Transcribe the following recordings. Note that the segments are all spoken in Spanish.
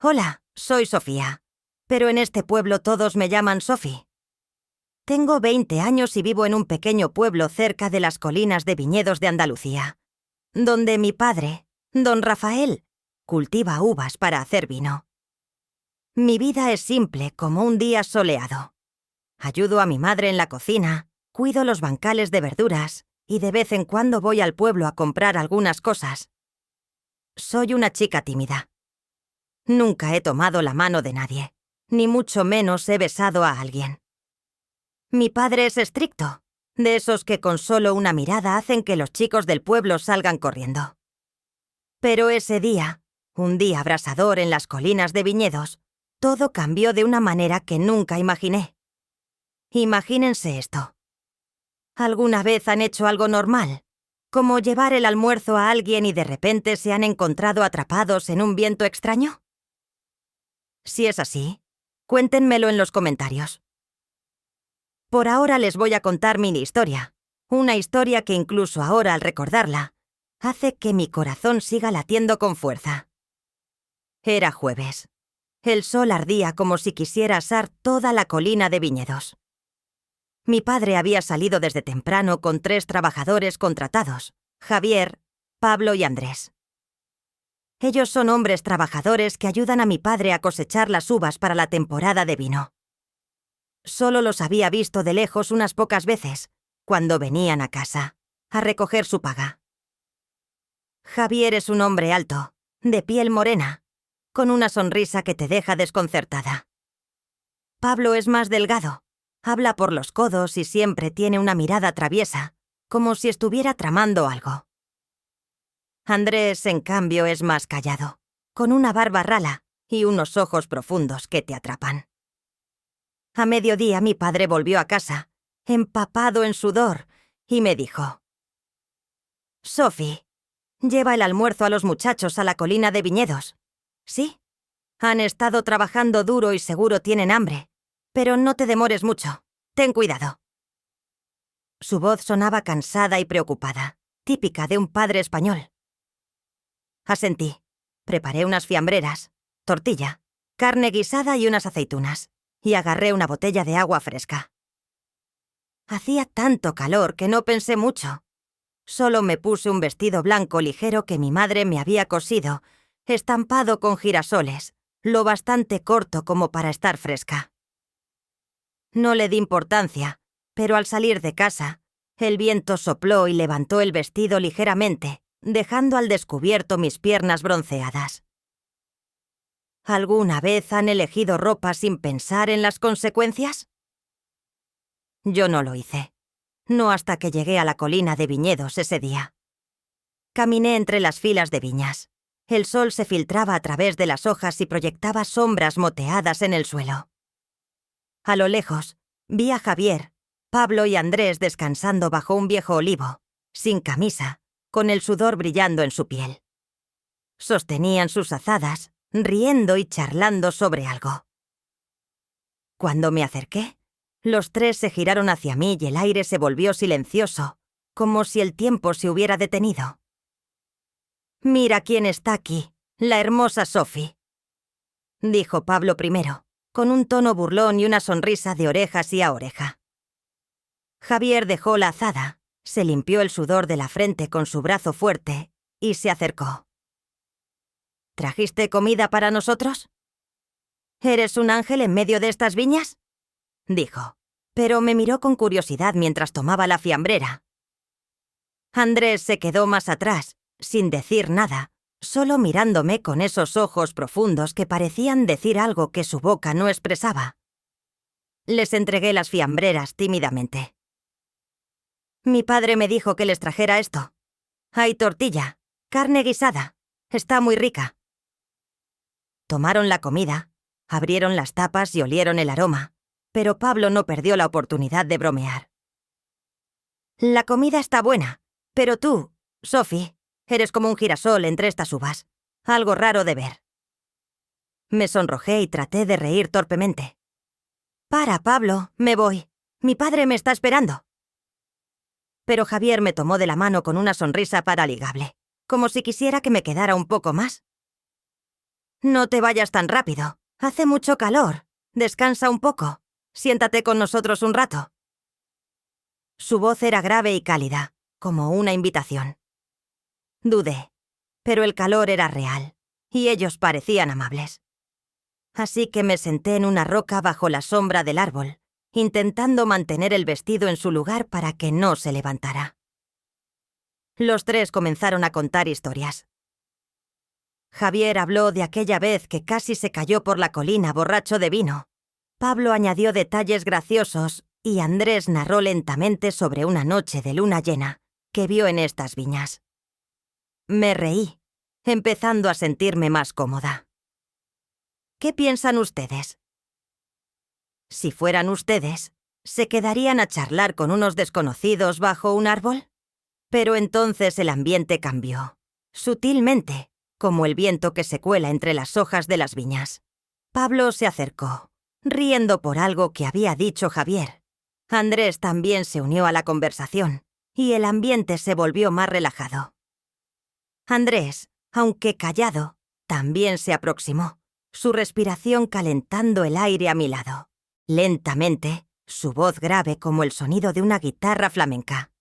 Hola, soy Sofía. Pero en este pueblo todos me llaman Sofi. Tengo 20 años y vivo en un pequeño pueblo cerca de las colinas de viñedos de Andalucía, donde mi padre, don Rafael, cultiva uvas para hacer vino. Mi vida es simple como un día soleado. Ayudo a mi madre en la cocina, cuido los bancales de verduras y de vez en cuando voy al pueblo a comprar algunas cosas. Soy una chica tímida. Nunca he tomado la mano de nadie, ni mucho menos he besado a alguien. Mi padre es estricto, de esos que con solo una mirada hacen que los chicos del pueblo salgan corriendo. Pero ese día, un día abrasador en las colinas de viñedos, todo cambió de una manera que nunca imaginé. Imagínense esto. ¿Alguna vez han hecho algo normal? Como llevar el almuerzo a alguien y de repente se han encontrado atrapados en un viento extraño. Si es así, cuéntenmelo en los comentarios. Por ahora les voy a contar mi historia, una historia que incluso ahora al recordarla, hace que mi corazón siga latiendo con fuerza. Era jueves. El sol ardía como si quisiera asar toda la colina de viñedos. Mi padre había salido desde temprano con 3 trabajadores contratados, Javier, Pablo y Andrés. Ellos son hombres trabajadores que ayudan a mi padre a cosechar las uvas para la temporada de vino. Solo los había visto de lejos unas pocas veces, cuando venían a casa, a recoger su paga. Javier es un hombre alto, de piel morena, con una sonrisa que te deja desconcertada. Pablo es más delgado, habla por los codos y siempre tiene una mirada traviesa, como si estuviera tramando algo. Andrés, en cambio, es más callado, con una barba rala y unos ojos profundos que te atrapan. A mediodía mi padre volvió a casa, empapado en sudor, y me dijo: «Sofi, lleva el almuerzo a los muchachos a la colina de viñedos. Sí, han estado trabajando duro y seguro tienen hambre, pero no te demores mucho, ten cuidado». Su voz sonaba cansada y preocupada, típica de un padre español. Asentí. Preparé unas fiambreras, tortilla, carne guisada y unas aceitunas, y agarré una botella de agua fresca. Hacía tanto calor que no pensé mucho. Solo me puse un vestido blanco ligero que mi madre me había cosido, estampado con girasoles, lo bastante corto como para estar fresca. No le di importancia, pero al salir de casa, el viento sopló y levantó el vestido ligeramente, dejando al descubierto mis piernas bronceadas. ¿Alguna vez han elegido ropa sin pensar en las consecuencias? Yo no lo hice. No hasta que llegué a la colina de viñedos ese día. Caminé entre las filas de viñas. El sol se filtraba a través de las hojas y proyectaba sombras moteadas en el suelo. A lo lejos, vi a Javier, Pablo y Andrés descansando bajo un viejo olivo, sin camisa, con el sudor brillando en su piel. Sostenían sus azadas, riendo y charlando sobre algo. Cuando me acerqué, los 3 se giraron hacia mí y el aire se volvió silencioso, como si el tiempo se hubiera detenido. «Mira quién está aquí, la hermosa Sofi», dijo Pablo primero, con un tono burlón y una sonrisa de orejas y a oreja. Javier dejó la azada, se limpió el sudor de la frente con su brazo fuerte y se acercó. «¿Trajiste comida para nosotros? ¿Eres un ángel en medio de estas viñas?», dijo, pero me miró con curiosidad mientras tomaba la fiambrera. Andrés se quedó más atrás, sin decir nada, solo mirándome con esos ojos profundos que parecían decir algo que su boca no expresaba. Les entregué las fiambreras tímidamente. «Mi padre me dijo que les trajera esto. Hay tortilla, carne guisada, está muy rica». Tomaron la comida, abrieron las tapas y olieron el aroma, pero Pablo no perdió la oportunidad de bromear. «La comida está buena, pero tú, Sofi, eres como un girasol entre estas uvas. Algo raro de ver». Me sonrojé y traté de reír torpemente. «Para, Pablo, me voy. Mi padre me está esperando». Pero Javier me tomó de la mano con una sonrisa paraligable, como si quisiera que me quedara un poco más. No te vayas tan rápido. Hace mucho calor. Descansa un poco. Siéntate con nosotros un rato. Su voz era grave y cálida, como una invitación. Dudé, pero el calor era real, y ellos parecían amables. Así que me senté en una roca bajo la sombra del árbol, intentando mantener el vestido en su lugar para que no se levantara. Los tres comenzaron a contar historias. Javier habló de aquella vez que casi se cayó por la colina borracho de vino. Pablo añadió detalles graciosos y Andrés narró lentamente sobre una noche de luna llena que vio en estas viñas. Me reí, empezando a sentirme más cómoda. ¿Qué piensan ustedes? Si fueran ustedes, ¿se quedarían a charlar con unos desconocidos bajo un árbol? Pero entonces el ambiente cambió, sutilmente, como el viento que se cuela entre las hojas de las viñas. Pablo se acercó, riendo por algo que había dicho Javier. Andrés también se unió a la conversación, y el ambiente se volvió más relajado. Andrés, aunque callado, también se aproximó, su respiración calentando el aire a mi lado. Lentamente, su voz grave como el sonido de una guitarra flamenca.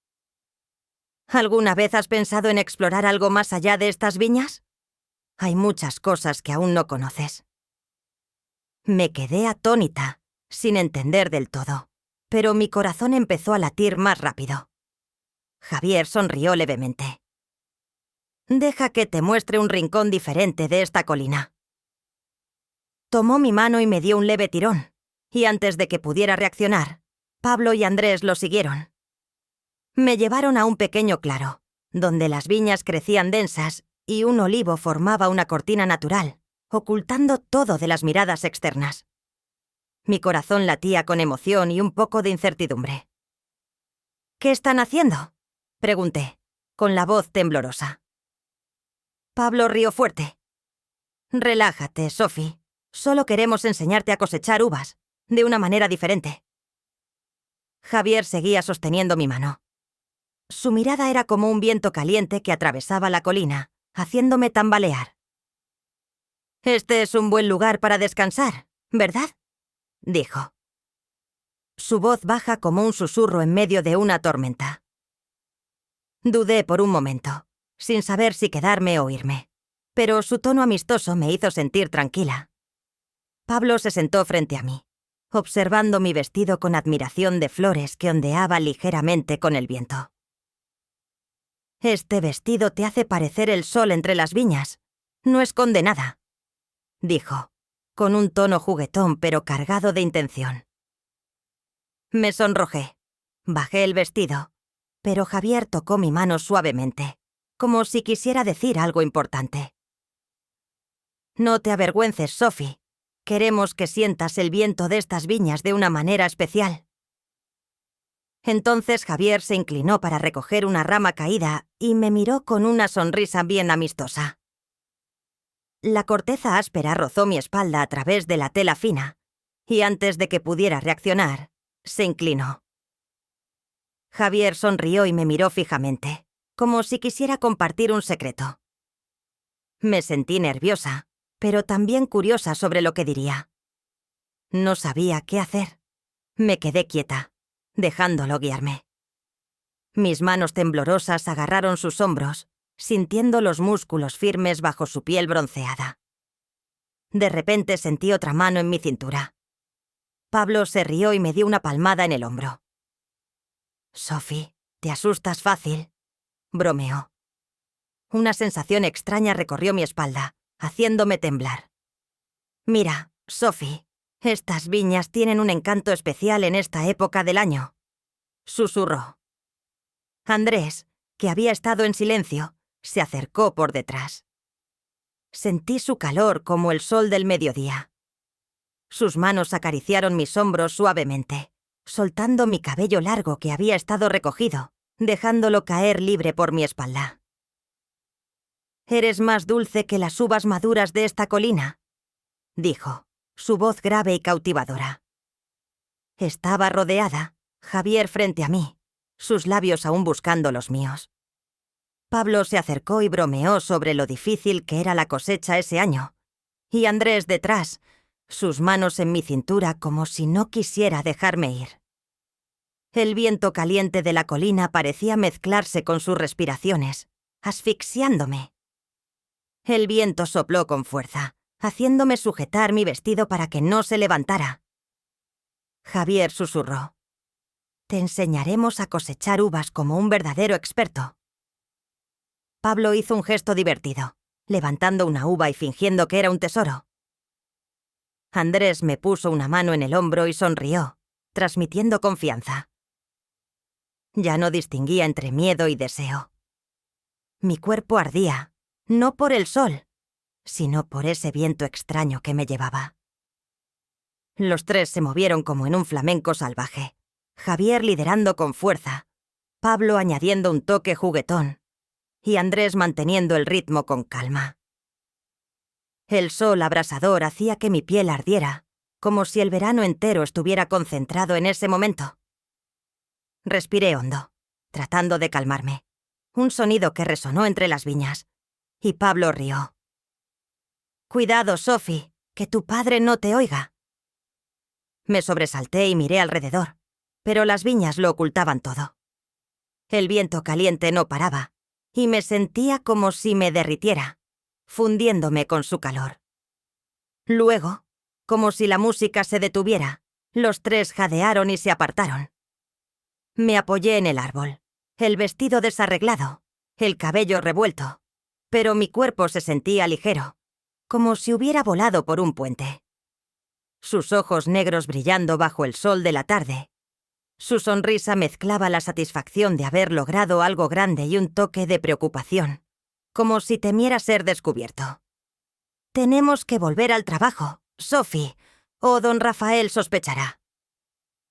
¿Alguna vez has pensado en explorar algo más allá de estas viñas? Hay muchas cosas que aún no conoces. Me quedé atónita, sin entender del todo, pero mi corazón empezó a latir más rápido. Javier sonrió levemente. Deja que te muestre un rincón diferente de esta colina. Tomó mi mano y me dio un leve tirón, y antes de que pudiera reaccionar, Pablo y Andrés lo siguieron. Me llevaron a un pequeño claro, donde las viñas crecían densas y un olivo formaba una cortina natural, ocultando todo de las miradas externas. Mi corazón latía con emoción y un poco de incertidumbre. ¿Qué están haciendo?, pregunté, con la voz temblorosa. Pablo rió fuerte. Relájate, Sophie. Solo queremos enseñarte a cosechar uvas, de una manera diferente. Javier seguía sosteniendo mi mano. Su mirada era como un viento caliente que atravesaba la colina, haciéndome tambalear. «Este es un buen lugar para descansar, ¿verdad?», dijo. Su voz baja como un susurro en medio de una tormenta. Dudé por un momento, sin saber si quedarme o irme, pero su tono amistoso me hizo sentir tranquila. Pablo se sentó frente a mí, observando mi vestido con admiración de flores que ondeaba ligeramente con el viento. «Este vestido te hace parecer el sol entre las viñas. No esconde nada», dijo, con un tono juguetón pero cargado de intención. Me sonrojé. Bajé el vestido, pero Javier tocó mi mano suavemente, como si quisiera decir algo importante. «No te avergüences, Sophie. Queremos que sientas el viento de estas viñas de una manera especial». Entonces Javier se inclinó para recoger una rama caída y me miró con una sonrisa bien amistosa. La corteza áspera rozó mi espalda a través de la tela fina, y antes de que pudiera reaccionar, se inclinó. Javier sonrió y me miró fijamente, como si quisiera compartir un secreto. Me sentí nerviosa, pero también curiosa sobre lo que diría. No sabía qué hacer. Me quedé quieta, dejándolo guiarme. Mis manos temblorosas agarraron sus hombros, sintiendo los músculos firmes bajo su piel bronceada. De repente sentí otra mano en mi cintura. Pablo se rió y me dio una palmada en el hombro. «Sophie, te asustas fácil», bromeó. Una sensación extraña recorrió mi espalda, haciéndome temblar. «Mira, Sophie, estas viñas tienen un encanto especial en esta época del año», susurró. Andrés, que había estado en silencio, se acercó por detrás. Sentí su calor como el sol del mediodía. Sus manos acariciaron mis hombros suavemente, soltando mi cabello largo que había estado recogido, dejándolo caer libre por mi espalda. «Eres más dulce que las uvas maduras de esta colina», dijo, su voz grave y cautivadora. Estaba rodeada, Javier frente a mí, sus labios aún buscando los míos. Pablo se acercó y bromeó sobre lo difícil que era la cosecha ese año, y Andrés detrás, sus manos en mi cintura como si no quisiera dejarme ir. El viento caliente de la colina parecía mezclarse con sus respiraciones, asfixiándome. El viento sopló con fuerza, haciéndome sujetar mi vestido para que no se levantara. Javier susurró: «Te enseñaremos a cosechar uvas como un verdadero experto». Pablo hizo un gesto divertido, levantando una uva y fingiendo que era un tesoro. Andrés me puso una mano en el hombro y sonrió, transmitiendo confianza. Ya no distinguía entre miedo y deseo. Mi cuerpo ardía, no por el sol, sino por ese viento extraño que me llevaba. Los tres se movieron como en un flamenco salvaje, Javier liderando con fuerza, Pablo añadiendo un toque juguetón y Andrés manteniendo el ritmo con calma. El sol abrasador hacía que mi piel ardiera, como si el verano entero estuviera concentrado en ese momento. Respiré hondo, tratando de calmarme. Un sonido que resonó entre las viñas, y Pablo rió. «Cuidado, Sophie, que tu padre no te oiga». Me sobresalté y miré alrededor, pero las viñas lo ocultaban todo. El viento caliente no paraba, y me sentía como si me derritiera, fundiéndome con su calor. Luego, como si la música se detuviera, los tres jadearon y se apartaron. Me apoyé en el árbol, el vestido desarreglado, el cabello revuelto, pero mi cuerpo se sentía ligero, como si hubiera volado por un puente. Sus ojos negros brillando bajo el sol de la tarde. Su sonrisa mezclaba la satisfacción de haber logrado algo grande y un toque de preocupación, como si temiera ser descubierto. «Tenemos que volver al trabajo, Sophie, o don Rafael sospechará»,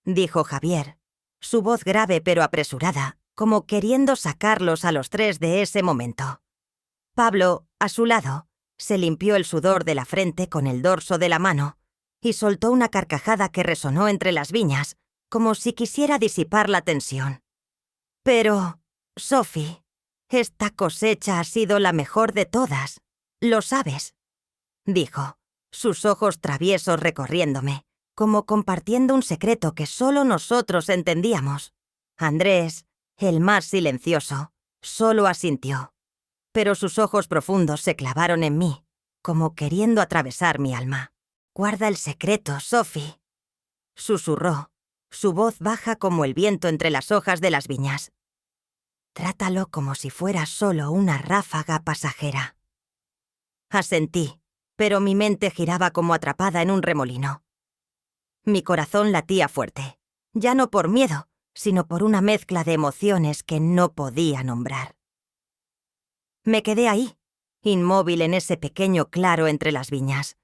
dijo Javier, su voz grave pero apresurada, como queriendo sacarlos a los tres de ese momento. Pablo, a su lado, se limpió el sudor de la frente con el dorso de la mano y soltó una carcajada que resonó entre las viñas, como si quisiera disipar la tensión. «Pero, Sophie, esta cosecha ha sido la mejor de todas, lo sabes», dijo, sus ojos traviesos recorriéndome, como compartiendo un secreto que solo nosotros entendíamos. Andrés, el más silencioso, solo asintió, pero sus ojos profundos se clavaron en mí, como queriendo atravesar mi alma. «Guarda el secreto, Sophie», susurró, su voz baja como el viento entre las hojas de las viñas. «Trátalo como si fuera solo una ráfaga pasajera». Asentí, pero mi mente giraba como atrapada en un remolino. Mi corazón latía fuerte, ya no por miedo, sino por una mezcla de emociones que no podía nombrar. Me quedé ahí, inmóvil en ese pequeño claro entre las viñas.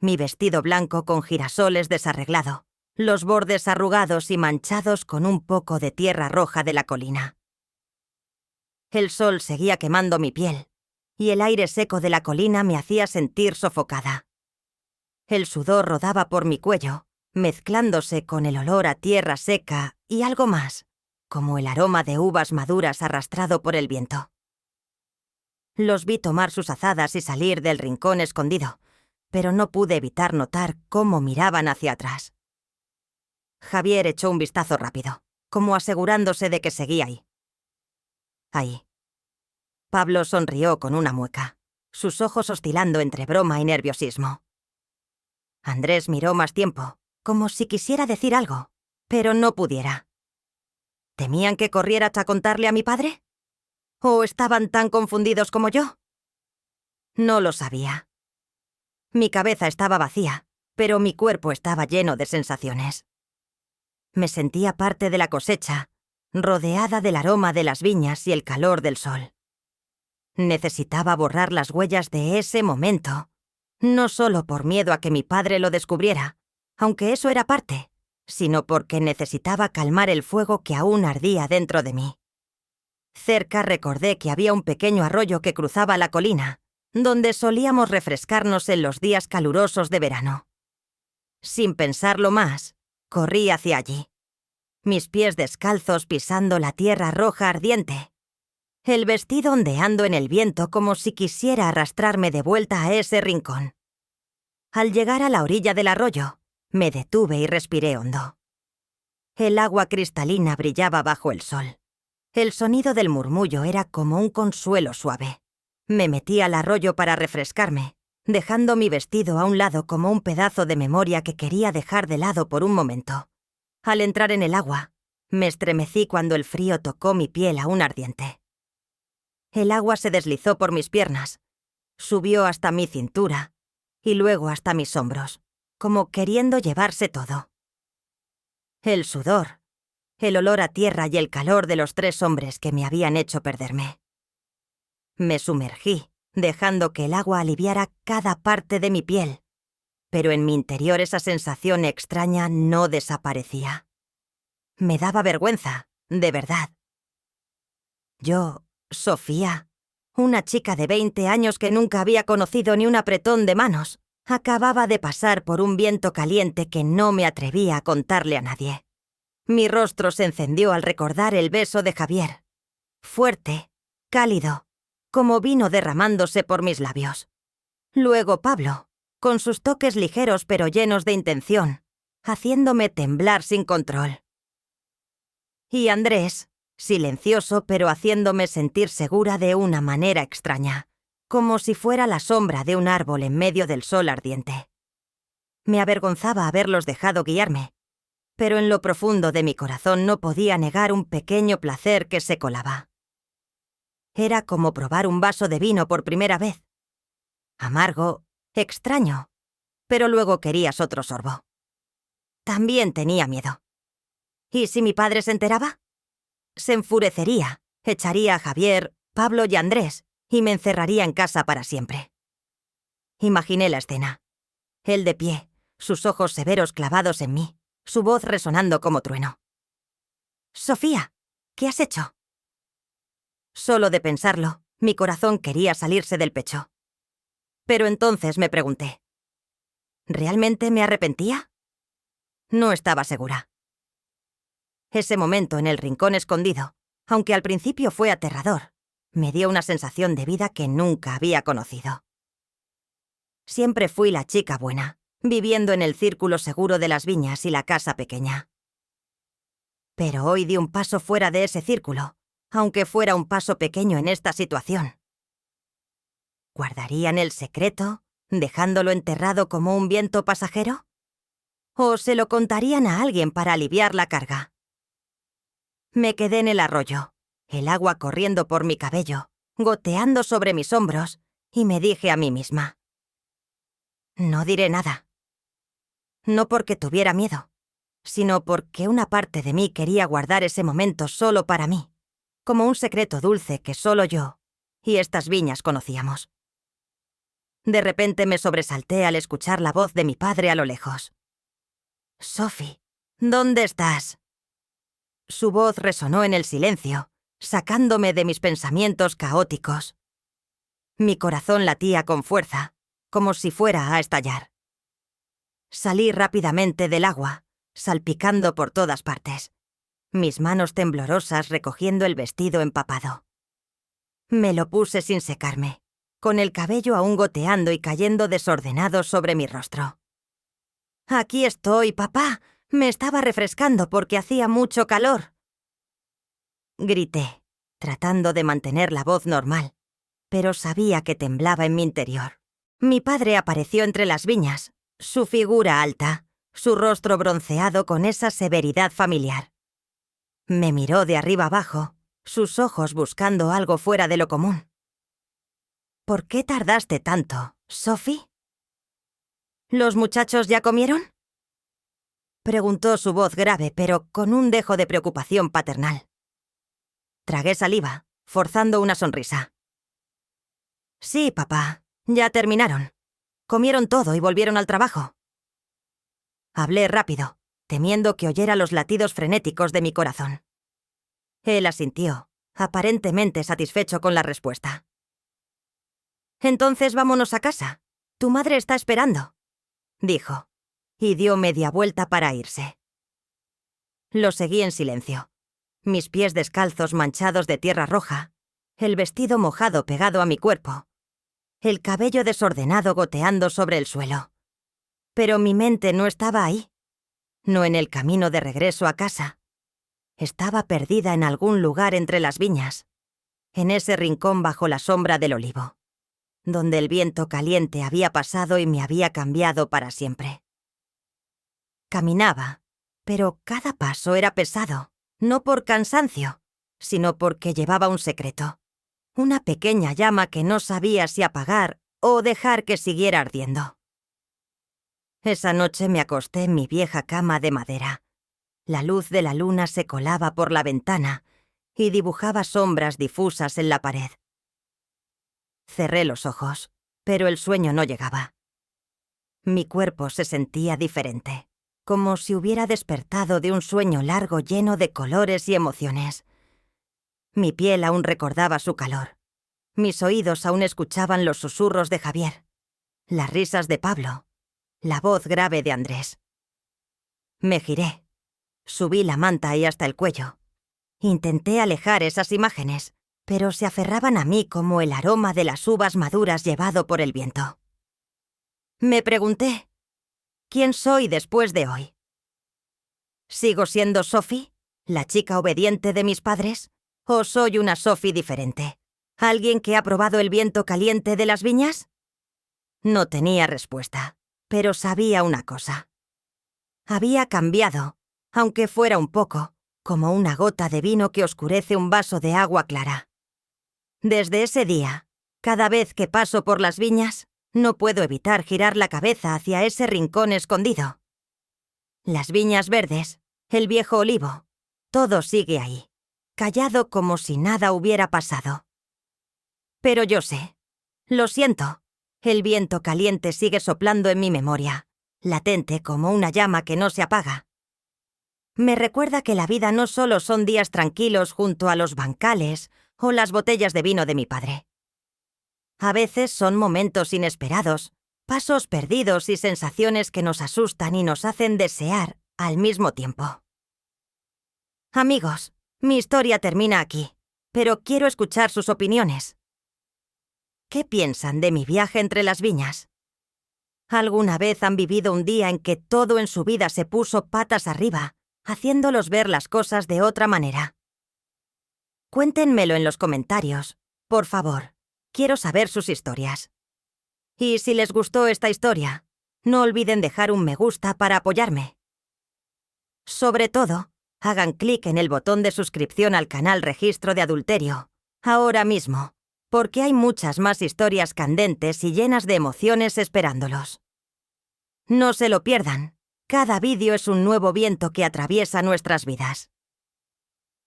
Mi vestido blanco con girasoles desarreglado, los bordes arrugados y manchados con un poco de tierra roja de la colina. El sol seguía quemando mi piel, y el aire seco de la colina me hacía sentir sofocada. El sudor rodaba por mi cuello, mezclándose con el olor a tierra seca y algo más, como el aroma de uvas maduras arrastrado por el viento. Los vi tomar sus azadas y salir del rincón escondido, pero no pude evitar notar cómo miraban hacia atrás. Javier echó un vistazo rápido, como asegurándose de que seguía ahí. Ahí. Pablo sonrió con una mueca, sus ojos oscilando entre broma y nerviosismo. Andrés miró más tiempo, como si quisiera decir algo, pero no pudiera. ¿Temían que corriera a contarle a mi padre? ¿O estaban tan confundidos como yo? No lo sabía. Mi cabeza estaba vacía, pero mi cuerpo estaba lleno de sensaciones. Me sentía parte de la cosecha, rodeada del aroma de las viñas y el calor del sol. Necesitaba borrar las huellas de ese momento, no solo por miedo a que mi padre lo descubriera, aunque eso era parte, sino porque necesitaba calmar el fuego que aún ardía dentro de mí. Cerca recordé que había un pequeño arroyo que cruzaba la colina, donde solíamos refrescarnos en los días calurosos de verano. Sin pensarlo más, corrí hacia allí, mis pies descalzos pisando la tierra roja ardiente, el vestido ondeando en el viento como si quisiera arrastrarme de vuelta a ese rincón. Al llegar a la orilla del arroyo, me detuve y respiré hondo. El agua cristalina brillaba bajo el sol. El sonido del murmullo era como un consuelo suave. Me metí al arroyo para refrescarme, dejando mi vestido a un lado como un pedazo de memoria que quería dejar de lado por un momento. Al entrar en el agua, me estremecí cuando el frío tocó mi piel aún ardiente. El agua se deslizó por mis piernas, subió hasta mi cintura y luego hasta mis hombros, como queriendo llevarse todo. El sudor, el olor a tierra y el calor de los 3 hombres que me habían hecho perderme. Me sumergí, dejando que el agua aliviara cada parte de mi piel, pero en mi interior esa sensación extraña no desaparecía. Me daba vergüenza, de verdad. Yo, Sofía, una chica de 20 años que nunca había conocido ni un apretón de manos, acababa de pasar por un viento caliente que no me atrevía a contarle a nadie. Mi rostro se encendió al recordar el beso de Javier. Fuerte, cálido, como vino derramándose por mis labios. Luego Pablo, con sus toques ligeros pero llenos de intención, haciéndome temblar sin control. Y Andrés, silencioso pero haciéndome sentir segura de una manera extraña, como si fuera la sombra de un árbol en medio del sol ardiente. Me avergonzaba haberlos dejado guiarme, pero en lo profundo de mi corazón no podía negar un pequeño placer que se colaba. Era como probar un vaso de vino por primera vez. Amargo, extraño, pero luego querías otro sorbo. También tenía miedo. ¿Y si mi padre se enteraba? Se enfurecería, echaría a Javier, Pablo y Andrés y me encerraría en casa para siempre. Imaginé la escena. Él de pie, sus ojos severos clavados en mí, su voz resonando como trueno. «Sofía, ¿qué has hecho?» Solo de pensarlo, mi corazón quería salirse del pecho. Pero entonces me pregunté, ¿realmente me arrepentía? No estaba segura. Ese momento en el rincón escondido, aunque al principio fue aterrador, me dio una sensación de vida que nunca había conocido. Siempre fui la chica buena, viviendo en el círculo seguro de las viñas y la casa pequeña. Pero hoy di un paso fuera de ese círculo, aunque fuera un paso pequeño en esta situación. ¿Guardarían el secreto, dejándolo enterrado como un viento pasajero? ¿O se lo contarían a alguien para aliviar la carga? Me quedé en el arroyo, el agua corriendo por mi cabello, goteando sobre mis hombros, y me dije a mí misma: no diré nada. No porque tuviera miedo, sino porque una parte de mí quería guardar ese momento solo para mí, como un secreto dulce que solo yo y estas viñas conocíamos. De repente me sobresalté al escuchar la voz de mi padre a lo lejos. «Sophie, ¿dónde estás?» Su voz resonó en el silencio, sacándome de mis pensamientos caóticos. Mi corazón latía con fuerza, como si fuera a estallar. Salí rápidamente del agua, salpicando por todas partes, mis manos temblorosas recogiendo el vestido empapado. Me lo puse sin secarme, con el cabello aún goteando y cayendo desordenado sobre mi rostro. «Aquí estoy, papá. Me estaba refrescando porque hacía mucho calor», grité, tratando de mantener la voz normal, pero sabía que temblaba en mi interior. Mi padre apareció entre las viñas, su figura alta, su rostro bronceado con esa severidad familiar. Me miró de arriba abajo, sus ojos buscando algo fuera de lo común. «¿Por qué tardaste tanto, Sophie?» «¿Los muchachos ya comieron?», preguntó su voz grave, pero con un dejo de preocupación paternal. Tragué saliva, forzando una sonrisa. «Sí, papá, ya terminaron. Comieron todo y volvieron al trabajo». Hablé rápido, temiendo que oyera los latidos frenéticos de mi corazón. Él asintió, aparentemente satisfecho con la respuesta. «Entonces vámonos a casa. Tu madre está esperando», dijo, y dio media vuelta para irse. Lo seguí en silencio, mis pies descalzos manchados de tierra roja, el vestido mojado pegado a mi cuerpo, el cabello desordenado goteando sobre el suelo, Pero mi mente no estaba ahí, no en el camino de regreso a casa. Estaba perdida en algún lugar entre las viñas, en ese rincón bajo la sombra del olivo, donde el viento caliente había pasado y me había cambiado para siempre. Caminaba, pero cada paso era pesado, no por cansancio, sino porque llevaba un secreto, una pequeña llama que no sabía si apagar o dejar que siguiera ardiendo. Esa noche me acosté en mi vieja cama de madera. La luz de la luna se colaba por la ventana y dibujaba sombras difusas en la pared. Cerré los ojos, pero el sueño no llegaba. Mi cuerpo se sentía diferente, como si hubiera despertado de un sueño largo lleno de colores y emociones. Mi piel aún recordaba su calor. Mis oídos aún escuchaban los susurros de Javier, las risas de Pablo, la voz grave de Andrés. Me giré. Subí la manta y hasta el cuello. Intenté alejar esas imágenes, pero se aferraban a mí como el aroma de las uvas maduras llevado por el viento. Me pregunté, ¿quién soy después de hoy? ¿Sigo siendo Sophie, la chica obediente de mis padres? ¿O soy una Sophie diferente? ¿Alguien que ha probado el viento caliente de las viñas? No tenía respuesta, pero sabía una cosa. Había cambiado, aunque fuera un poco, como una gota de vino que oscurece un vaso de agua clara. Desde ese día, cada vez que paso por las viñas, no puedo evitar girar la cabeza hacia ese rincón escondido. Las viñas verdes, el viejo olivo, todo sigue ahí, callado como si nada hubiera pasado. Pero yo sé, lo siento, el viento caliente sigue soplando en mi memoria, latente como una llama que no se apaga. Me recuerda que la vida no solo son días tranquilos junto a los bancales o las botellas de vino de mi padre. A veces son momentos inesperados, pasos perdidos y sensaciones que nos asustan y nos hacen desear al mismo tiempo. Amigos, mi historia termina aquí, pero quiero escuchar sus opiniones. ¿Qué piensan de mi viaje entre las viñas? ¿Alguna vez han vivido un día en que todo en su vida se puso patas arriba, haciéndolos ver las cosas de otra manera? Cuéntenmelo en los comentarios, por favor. Quiero saber sus historias. Y si les gustó esta historia, no olviden dejar un me gusta para apoyarme. Sobre todo, hagan clic en el botón de suscripción al canal Registro de Adulterio, ahora mismo, porque hay muchas más historias candentes y llenas de emociones esperándolos. No se lo pierdan, cada vídeo es un nuevo viento que atraviesa nuestras vidas.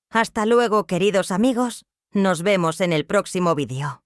Hasta luego, queridos amigos, nos vemos en el próximo vídeo.